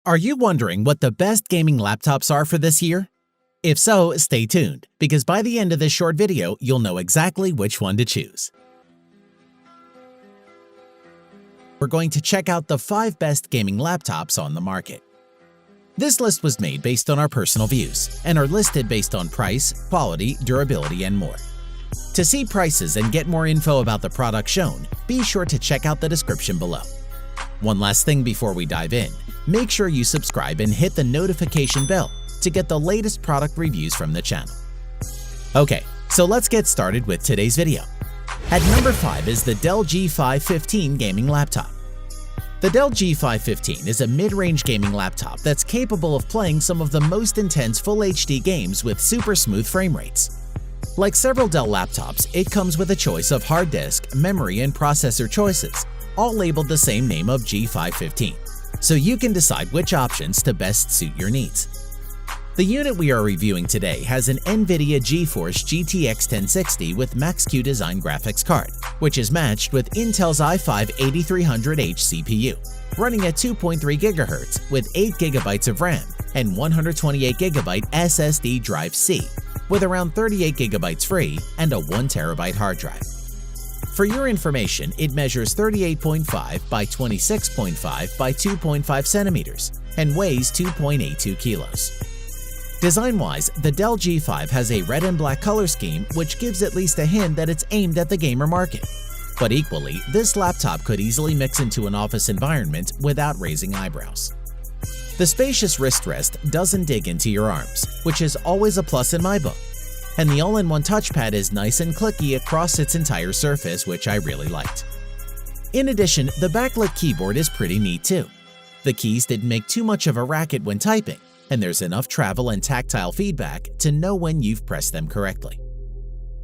Are you wondering what the best gaming laptops are for this year? If so, stay tuned, because by the end of this short video, you'll know exactly which one to choose. We're going to check out the 5 best gaming laptops on the market. This list was made based on our personal views and are listed based on price, quality, durability, and more. To see prices and get more info about the product shown, be sure to check out the description below. One last thing before we dive in, make sure you subscribe and hit the notification bell to get the latest product reviews from the channel. Okay, so let's get started with today's video. At number 5 is the Dell G515 gaming laptop. The Dell G515 is a mid-range gaming laptop that's capable of playing some of the most intense Full HD games with super smooth frame rates. Like several Dell laptops, it comes with a choice of hard disk, memory, and processor choices, all labeled the same name of G515, so you can decide which options to best suit your needs. The unit we are reviewing today has an NVIDIA GeForce GTX 1060 with Max-Q design graphics card, which is matched with Intel's i5-8300H CPU, running at 2.3 GHz with 8 GB of RAM and 128 GB SSD drive C, with around 38 GB free and a 1 TB hard drive. For your information, it measures 38.5 by 26.5 by 2.5 centimeters and weighs 2.82 kilos. Design-wise, the Dell G5 has a red and black color scheme, which gives at least a hint that it's aimed at the gamer market. But equally, this laptop could easily mix into an office environment without raising eyebrows. The spacious wrist rest doesn't dig into your arms, which is always a plus in my book. And the all-in-one touchpad is nice and clicky across its entire surface, which I really liked. In addition, the backlit keyboard is pretty neat too. The keys didn't make too much of a racket when typing, and there's enough travel and tactile feedback to know when you've pressed them correctly.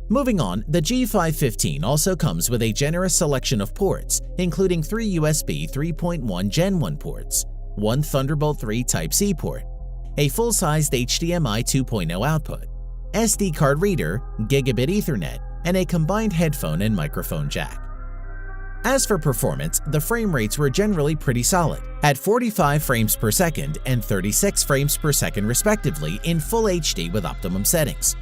Moving on, the G515 also comes with a generous selection of ports, including 3 USB 3.1 Gen 1 ports, 1 Thunderbolt 3 Type-C port, a full-sized HDMI 2.0 output, SD card reader, Gigabit Ethernet, and a combined headphone and microphone jack. As for performance, the frame rates were generally pretty solid, at 45 frames per second and 36 frames per second respectively in Full HD with optimum settings.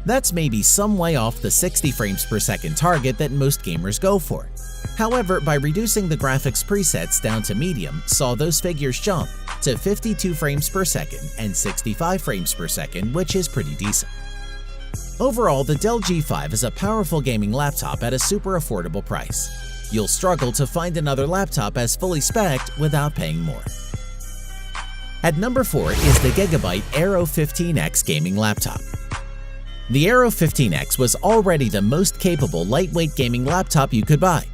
That's maybe some way off the 60 frames per second target that most gamers go for. However, by reducing the graphics presets down to medium, saw those figures jump to 52 frames per second and 65 frames per second, which is pretty decent. Overall, the Dell G5 is a powerful gaming laptop at a super affordable price. You'll struggle to find another laptop as fully spec'd without paying more. At number 4 is the Gigabyte Aero 15X gaming laptop. The Aero 15X was already the most capable lightweight gaming laptop you could buy,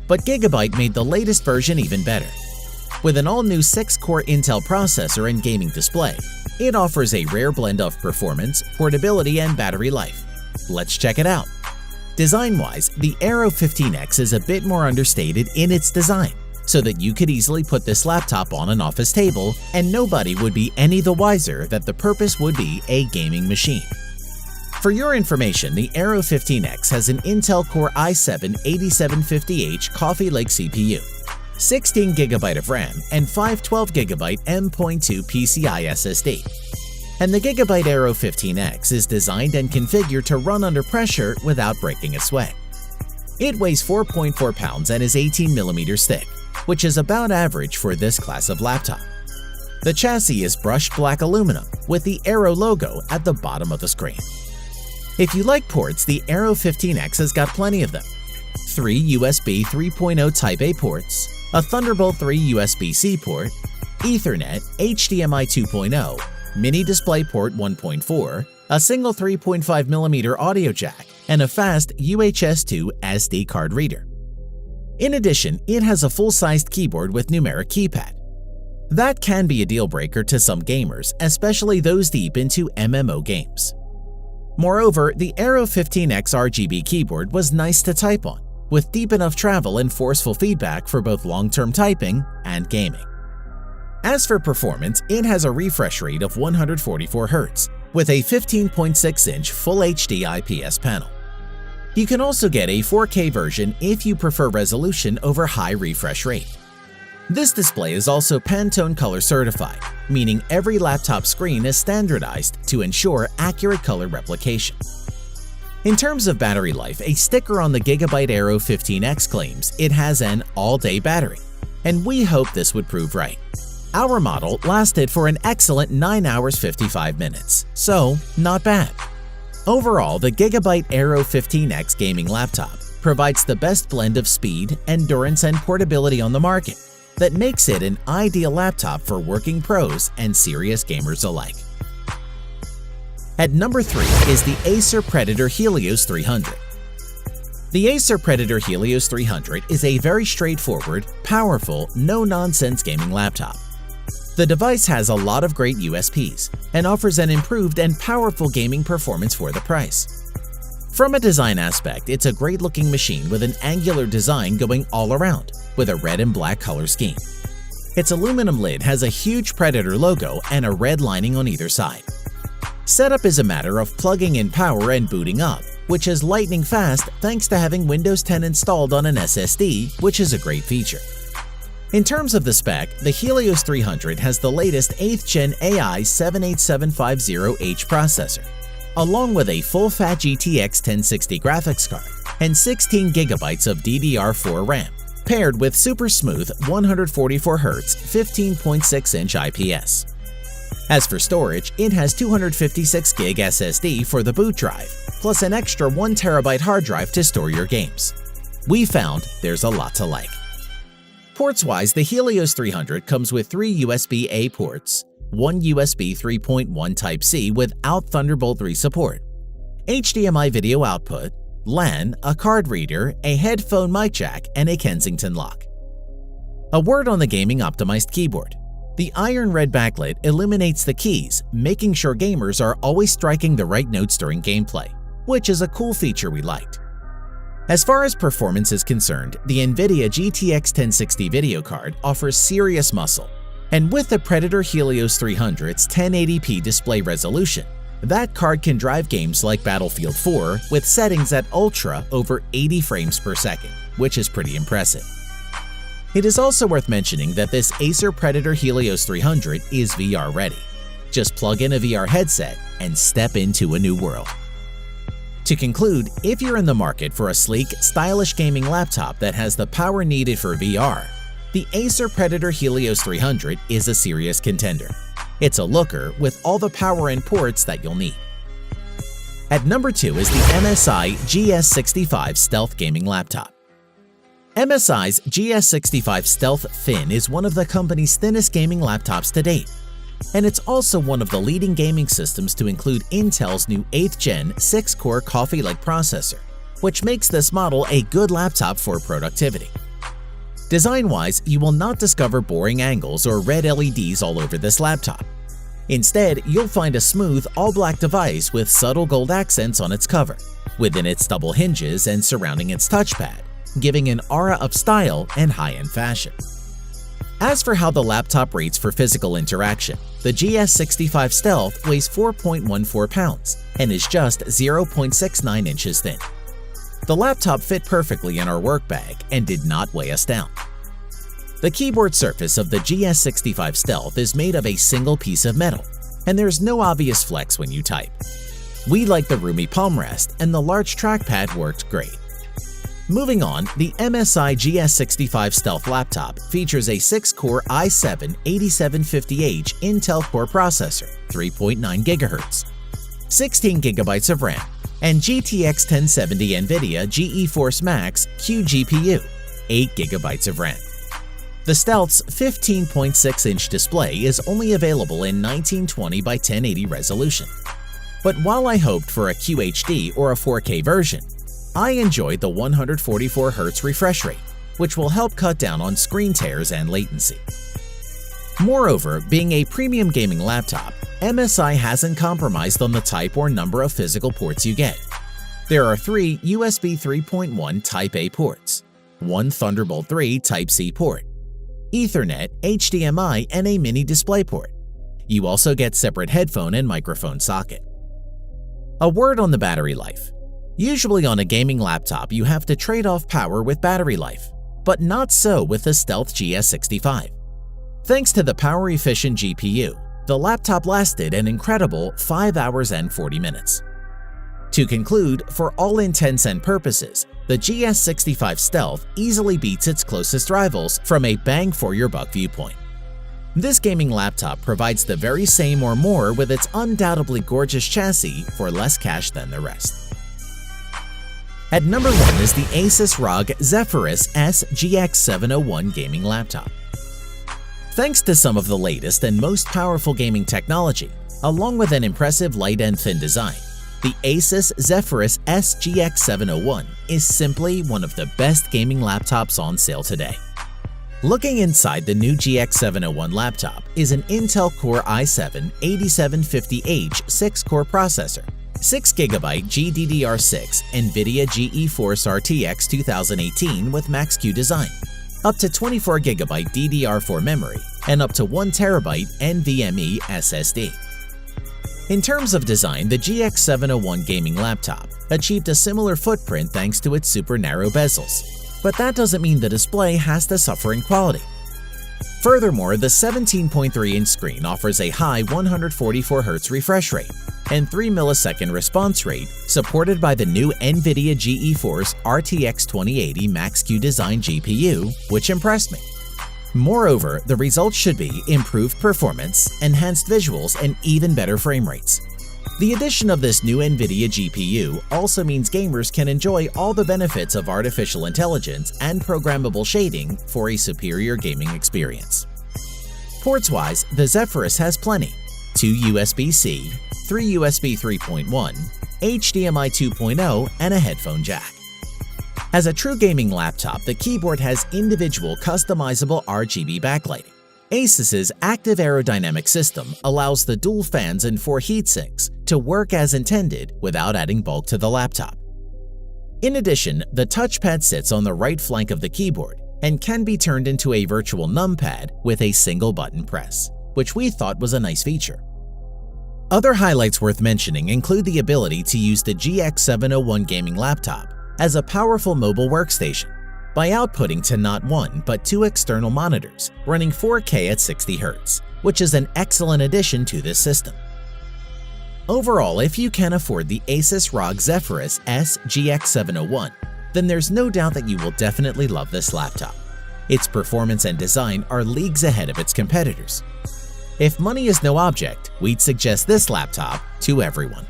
but Gigabyte made the latest version even better. With an all-new 6-core Intel processor and gaming display, it offers a rare blend of performance, portability, and battery life. Let's check it out. Design-wise, the Aero 15X is a bit more understated in its design, so that you could easily put this laptop on an office table and nobody would be any the wiser that the purpose would be a gaming machine. For your information, the Aero 15X has an Intel Core i7-8750H Coffee Lake CPU, 16 GB of RAM, and 512 GB M.2 PCI SSD. And the Gigabyte Aero 15X is designed and configured to run under pressure without breaking a sweat. It weighs 4.4 pounds and is 18 millimeters thick, which is about average for this class of laptop. The chassis is brushed black aluminum with the Aero logo at the bottom of the screen. If you like ports, the Aero 15X has got plenty of them. 3 USB 3.0 Type-A ports, a Thunderbolt 3 USB-C port, Ethernet, HDMI 2.0, Mini DisplayPort 1.4, a single 3.5mm audio jack, and a fast UHS 2 SD card reader. In addition, it has a full-sized keyboard with numeric keypad. That can be a deal-breaker to some gamers, especially those deep into MMO games. Moreover, the Aero 15X RGB keyboard was nice to type on, with deep enough travel and forceful feedback for both long-term typing and gaming. As for performance, it has a refresh rate of 144 Hz, with a 15.6-inch Full HD IPS panel. You can also get a 4K version if you prefer resolution over high refresh rate. This display is also Pantone color certified, meaning every laptop screen is standardized to ensure accurate color replication. In terms of battery life, a sticker on the Gigabyte Aero 15X claims it has an all-day battery, and we hope this would prove right. Our model lasted for an excellent 9 hours 55 minutes, so not bad. Overall, the Gigabyte Aero 15X gaming laptop provides the best blend of speed, endurance, and portability on the market that makes it an ideal laptop for working pros and serious gamers alike. At number 3 is the Acer Predator Helios 300. The Acer Predator Helios 300 is a very straightforward, powerful, no-nonsense gaming laptop. The device has a lot of great USPs and offers an improved and powerful gaming performance for the price. From a design aspect, it's a great-looking machine with an angular design going all around, with a red and black color scheme. Its aluminum lid has a huge Predator logo and a red lining on either side. Setup is a matter of plugging in power and booting up, which is lightning fast thanks to having Windows 10 installed on an SSD, which is a great feature. In terms of the spec, the Helios 300 has the latest 8th Gen AI 78750H processor, along with a full-fat GTX 1060 graphics card and 16 GB of DDR4 RAM, paired with super smooth 144Hz 15.6-inch IPS. As for storage, it has 256GB SSD for the boot drive, plus an extra 1TB hard drive to store your games. We found there's a lot to like. Ports-wise, the Helios 300 comes with 3 USB-A ports, 1 USB 3.1 Type-C without Thunderbolt 3 support, HDMI video output, LAN, a card reader, a headphone mic jack, and a Kensington lock. A word on the gaming-optimized keyboard. The iron red backlit illuminates the keys, making sure gamers are always striking the right notes during gameplay, which is a cool feature we liked. As far as performance is concerned, the NVIDIA GTX 1060 video card offers serious muscle, and with the Predator Helios 300's 1080p display resolution, that card can drive games like Battlefield 4 with settings at Ultra over 80 frames per second, which is pretty impressive. It is also worth mentioning that this Acer Predator Helios 300 is VR ready. Just plug in a VR headset and step into a new world. To conclude, if you're in the market for a sleek, stylish gaming laptop that has the power needed for VR, the Acer Predator Helios 300 is a serious contender. It's a looker with all the power and ports that you'll need. At number 2 is the MSI GS65 Stealth Gaming Laptop. MSI's GS65 Stealth Thin is one of the company's thinnest gaming laptops to date, and it's also one of the leading gaming systems to include Intel's new 8th Gen 6-core Coffee Lake processor, which makes this model a good laptop for productivity. Design-wise, you will not discover boring angles or red LEDs all over this laptop. Instead, you'll find a smooth, all-black device with subtle gold accents on its cover, within its double hinges and surrounding its touchpad, giving an aura of style and high-end fashion. As for how the laptop rates for physical interaction, the GS65 Stealth weighs 4.14 pounds and is just 0.69 inches thin. The laptop fit perfectly in our work bag and did not weigh us down. The keyboard surface of the GS65 Stealth is made of a single piece of metal, and there's no obvious flex when you type. We like the roomy palm rest, and the large trackpad worked great. Moving on, the MSI GS65 Stealth laptop features a 6-core i7-8750H Intel Core processor, 3.9 GHz, 16 GB of RAM, and GTX 1070 NVIDIA GeForce Max Q GPU, 8 GB of RAM. The Stealth's 15.6-inch display is only available in 1920 by 1080 resolution. But while I hoped for a QHD or a 4K version, I enjoyed the 144Hz refresh rate, which will help cut down on screen tears and latency. Moreover, being a premium gaming laptop, MSI hasn't compromised on the type or number of physical ports you get. There are 3 USB 3.1 Type-A ports, 1 Thunderbolt 3 Type-C port, Ethernet, HDMI, and a mini DisplayPort. You also get separate headphone and microphone socket. A word on the battery life. Usually on a gaming laptop, you have to trade off power with battery life. But not so with the Stealth GS65. Thanks to the power-efficient GPU, the laptop lasted an incredible 5 hours and 40 minutes. To conclude, for all intents and purposes, the GS65 Stealth easily beats its closest rivals from a bang-for-your-buck viewpoint. This gaming laptop provides the very same or more with its undoubtedly gorgeous chassis for less cash than the rest. At number 1 is the Asus ROG Zephyrus S GX701 gaming laptop. Thanks to some of the latest and most powerful gaming technology, along with an impressive light and thin design, the Asus Zephyrus S GX701 is simply one of the best gaming laptops on sale today. Looking inside the new GX701 laptop is an Intel Core i7-8750H 6-core processor, 6GB GDDR6 NVIDIA GeForce RTX 2018 with Max-Q design, up to 24GB DDR4 memory, and up to 1TB NVMe SSD. In terms of design, the GX701 gaming laptop achieved a similar footprint thanks to its super narrow bezels, but that doesn't mean the display has to suffer in quality. Furthermore, the 17.3-inch screen offers a high 144Hz refresh rate and 3 millisecond response rate, supported by the new NVIDIA GeForce RTX 2080 Max-Q design GPU, which impressed me. Moreover, the results should be improved performance, enhanced visuals, and even better frame rates. The addition of this new NVIDIA GPU also means gamers can enjoy all the benefits of artificial intelligence and programmable shading for a superior gaming experience. Ports-wise, the Zephyrus has plenty: 2 USB-C, 3 USB 3.1, HDMI 2.0, and a headphone jack. As a true gaming laptop, the keyboard has individual customizable RGB backlighting. Asus's active aerodynamic system allows the dual fans and 4 heatsinks to work as intended without adding bulk to the laptop. In addition, the touchpad sits on the right flank of the keyboard and can be turned into a virtual numpad with a single button press, which we thought was a nice feature. Other highlights worth mentioning include the ability to use the GX701 gaming laptop as a powerful mobile workstation by outputting to not one but 2 external monitors running 4K at 60Hz, which is an excellent addition to this system. Overall, if you can afford the Asus ROG Zephyrus S GX701, then there's no doubt that you will definitely love this laptop. Its performance and design are leagues ahead of its competitors. If money is no object, we'd suggest this laptop to everyone.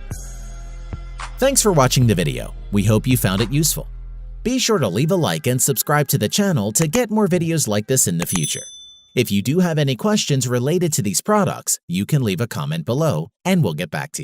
Thanks for watching the video. We hope you found it useful. Be sure to leave a like and subscribe to the channel to get more videos like this in the future. If you do have any questions related to these products, you can leave a comment below and we'll get back to you.